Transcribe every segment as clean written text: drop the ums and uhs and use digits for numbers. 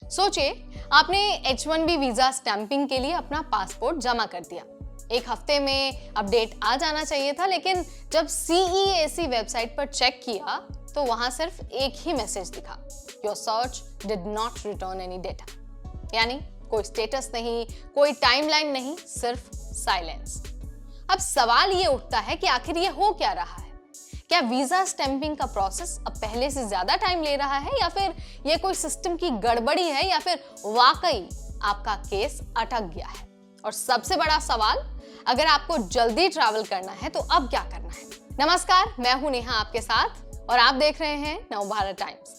सोचिए, आपने H1B visa stamping के लिए अपना पासपोर्ट जमा कर दिया। एक हफ्ते में अपडेट आ जाना चाहिए था, लेकिन जब CEAC वेबसाइट पर चेक किया तो वहां सिर्फ एक ही मैसेज दिखा, your search did not return any data. यानी कोई स्टेटस नहीं, कोई टाइमलाइन नहीं, सिर्फ साइलेंस। अब सवाल ये उठता है कि आखिर ये हो क्या रहा है? क्या वीजा स्टैंपिंग का प्रोसेस अब पहले से ज्यादा टाइम ले रहा है, या फिर ये कोई सिस्टम की गड़बड़ी है, या फिर वाकई आपका केस अटक गया है? और सबसे बड़ा सवाल, अगर आपको जल्दी ट्रैवल करना है तो अब क्या करना है? नमस्कार, मैं हूं नेहा आपके साथ और आप देख रहे हैं नवभारत टाइम्स।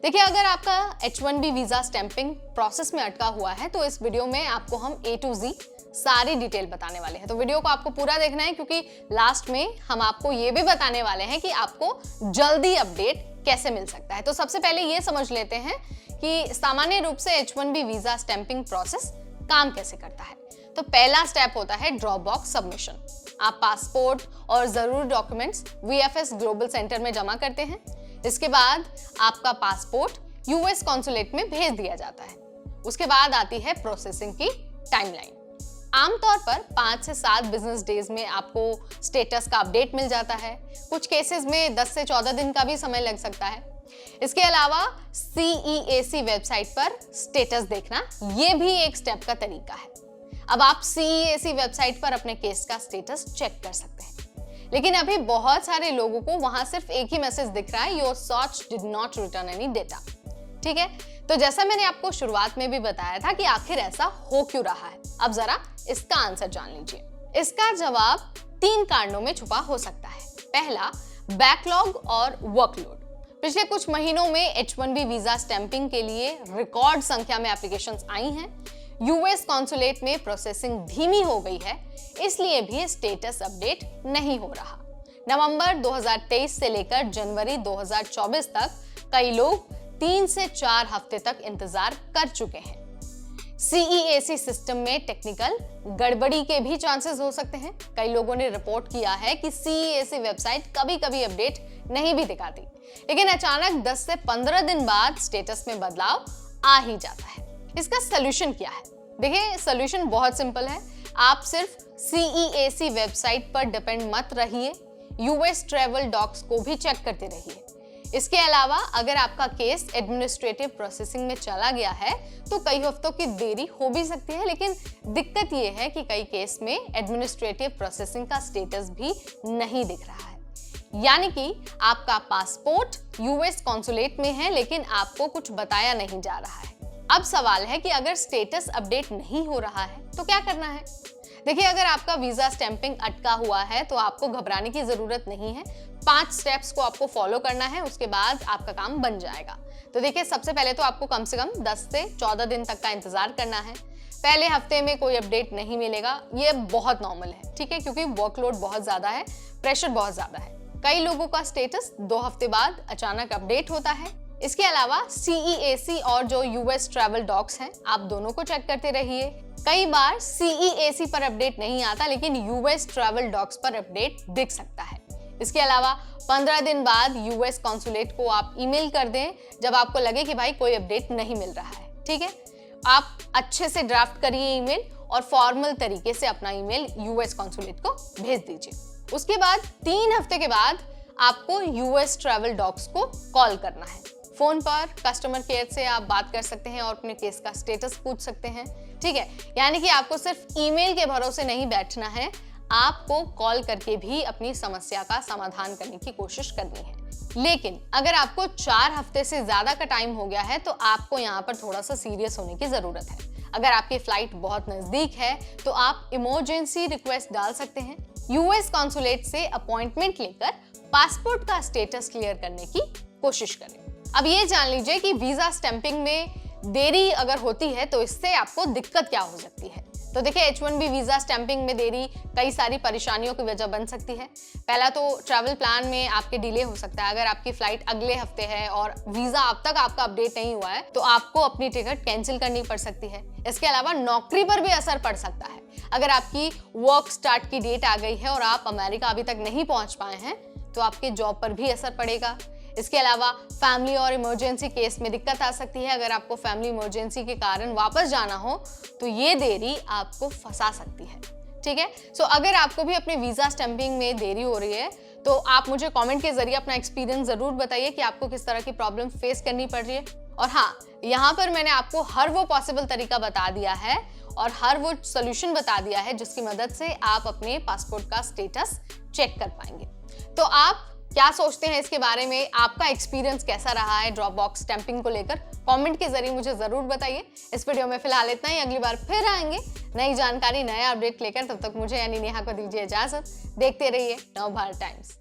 देखिए, अगर आपका H1B वीजा स्टैंपिंग प्रोसेस में अटका हुआ है तो इस वीडियो में आपको हम A to Z सारी डिटेल बताने वाले हैं। तो वीडियो को आपको पूरा देखना है, क्योंकि लास्ट में हम आपको ये भी बताने वाले हैं कि आपको जल्दी अपडेट कैसे मिल सकता है। तो सबसे पहले ये समझ लेते हैं कि सामान्य रूप से H1B वीजा स्टैंपिंग प्रोसेस काम कैसे करता है। तो पहला स्टेप होता है ड्रॉप बॉक्स सबमिशन। आप पासपोर्ट और जरूरी डॉक्यूमेंट्स VFS ग्लोबल सेंटर में जमा करते हैं। इसके बाद आपका पासपोर्ट US कॉन्सुलेट में भेज दिया जाता है। उसके बाद आती है प्रोसेसिंग की टाइमलाइन। आमतौर पर 5 से 7 बिजनेस डेज में आपको स्टेटस का अपडेट मिल जाता है। कुछ केसेस में 10 से 14 दिन का भी समय लग सकता है। इसके अलावा CEAC वेबसाइट पर स्टेटस देखना, ये भी एक स्टेप का तरीका है। अब आप CEAC वेबसाइट पर अपने केस का स्टेटस चेक कर सकते हैं, लेकिन अभी बहुत सारे लोगों को वहां सिर्फ एक ही मैसेज दिख रहा है, your search did not return any data. ठीक है, तो जैसा मैंने आपको शुरुआत में भी बताया था कि आखिर ऐसा हो क्यों रहा है, अब जरा इसका आंसर जान लीजिए। इसका जवाब 3 कारणों में छुपा हो सकता है। पहला, बैकलॉग और वर्कलोड। पिछले कुछ महीनों में H1B वीजा स्टैंपिंग के लिए रिकॉर्ड संख्या में एप्लीकेशंस आई हैं। US कॉन्सुलेट में प्रोसेसिंग धीमी हो गई है, इसलिए भी स्टेटस अपडेट नहीं हो रहा। नवंबर 2023 से लेकर जनवरी 2024 तक कई लोग 3 से 4 हफ्ते तक इंतजार कर चुके हैं। CEAC सिस्टम में टेक्निकल गड़बड़ी के भी चांसेस हो सकते हैं। कई लोगों ने रिपोर्ट किया है कि CEAC वेबसाइट कभी-कभी अपडेट नहीं भी दिखाती, लेकिन अचानक 10 से 15 दिन बाद स्टेटस में बदलाव आ ही जाता है। इसका सॉल्यूशन क्या है? देखिए, सॉल्यूशन बहुत सिंपल है। आप सिर्फ CEAC वेबसाइट पर डिपेंड मत रहिए, US ट्रैवल डॉक्स को भी चेक करते रहिए। इसके अलावा अगर आपका केस एडमिनिस्ट्रेटिव प्रोसेसिंग में चला गया है तो कई हफ्तों की देरी हो भी सकती है, लेकिन दिक्कत ये है कि कई केस में एडमिनिस्ट्रेटिव प्रोसेसिंग का स्टेटस भी नहीं दिख रहा है। यानी कि आपका पासपोर्ट US कॉन्सुलेट में है, लेकिन आपको कुछ बताया नहीं जा रहा है। अब सवाल है कि अगर स्टेटस अपडेट नहीं हो रहा है तो क्या करना है? देखिए, अगर आपका वीजा स्टैंपिंग अटका हुआ है तो आपको घबराने की जरूरत नहीं है। 5 स्टेप्स को आपको फॉलो करना है, उसके बाद आपका काम बन जाएगा। तो देखिए, सबसे पहले तो आपको कम से कम 10 से 14 दिन तक का इंतजार करना है। पहले हफ्ते में कोई अपडेट नहीं मिलेगा, ये बहुत नॉर्मल है, ठीक है, क्योंकि वर्कलोड बहुत ज्यादा है, प्रेशर बहुत ज्यादा है। कई लोगों का स्टेटस 2 हफ्ते बाद अचानक अपडेट होता है। इसके अलावा CEAC और जो US ट्रैवल डॉक्स हैं, आप दोनों को चेक करते रहिए। कई बार CEAC पर अपडेट नहीं आता, लेकिन US ट्रैवल डॉक्स पर अपडेट दिख सकता है। इसके अलावा 15 दिन बाद US कॉन्सुलेट को आप ईमेल कर दें जब आपको लगे कि भाई कोई अपडेट नहीं मिल रहा है। ठीक है, आप अच्छे से ड्राफ्ट करिए ईमेल और फॉर्मल तरीके से अपना ईमेल US कॉन्सुलेट को भेज दीजिए। उसके बाद 3 हफ्ते के बाद आपको US ट्रैवल डॉक्स को कॉल करना है। फोन पर कस्टमर केयर से आप बात कर सकते हैं और अपने केस का स्टेटस पूछ सकते हैं। ठीक है, यानी कि आपको सिर्फ ईमेल के भरोसे नहीं बैठना है, आपको कॉल करके भी अपनी समस्या का समाधान करने की कोशिश करनी है। लेकिन अगर आपको 4 हफ्ते से ज्यादा का टाइम हो गया है तो आपको यहाँ पर थोड़ा सा सीरियस होने की जरूरत है। अगर आपकी फ्लाइट बहुत नजदीक है तो आप इमरजेंसी रिक्वेस्ट डाल सकते हैं। US कॉन्सुलेट से अपॉइंटमेंट लेकर पासपोर्ट का स्टेटस क्लियर करने की कोशिश करें। अब ये जान लीजिए कि वीजा स्टैंपिंग में देरी अगर होती है तो इससे आपको दिक्कत क्या हो सकती है। तो देखिए H1B वीजा स्टैंपिंग में देरी कई सारी परेशानियों की वजह बन सकती है। पहला तो ट्रैवल प्लान में आपके डिले हो सकता है। अगर आपकी फ्लाइट अगले हफ्ते है और वीजा अब तक आपका अपडेट नहीं हुआ है तो आपको अपनी टिकट कैंसिल करनी पड़ सकती है। इसके अलावा नौकरी पर भी असर पड़ सकता है। अगर आपकी वर्क स्टार्ट की डेट आ गई है और आप अमेरिका अभी तक नहीं पहुंच पाए हैं तो आपके जॉब पर भी असर पड़ेगा। इसके अलावा फैमिली और इमरजेंसी केस में दिक्कत आ सकती है। अगर आपको फैमिली इमरजेंसी के कारण वापस जाना हो तो ये देरी आपको फंसा सकती है। ठीक है, सो अगर आपको भी अपने वीजा स्टैंपिंग में देरी हो रही है तो आप मुझे कमेंट के जरिए अपना एक्सपीरियंस जरूर बताइए कि आपको किस तरह की प्रॉब्लम फेस करनी पड़ रही है। और हाँ, यहाँ पर मैंने आपको हर वो पॉसिबल तरीका बता दिया है और हर वो सोल्यूशन बता दिया है जिसकी मदद से आप अपने पासपोर्ट का स्टेटस चेक कर पाएंगे। तो आप क्या सोचते हैं इसके बारे में? आपका एक्सपीरियंस कैसा रहा है ड्रॉप बॉक्स स्टैंपिंग को लेकर? कमेंट के जरिए मुझे जरूर बताइए। इस वीडियो में फिलहाल इतना ही, अगली बार फिर आएंगे नई जानकारी नया अपडेट लेकर। तब तक मुझे यानी नेहा को दीजिए इजाजत। देखते रहिए नवभारत टाइम्स।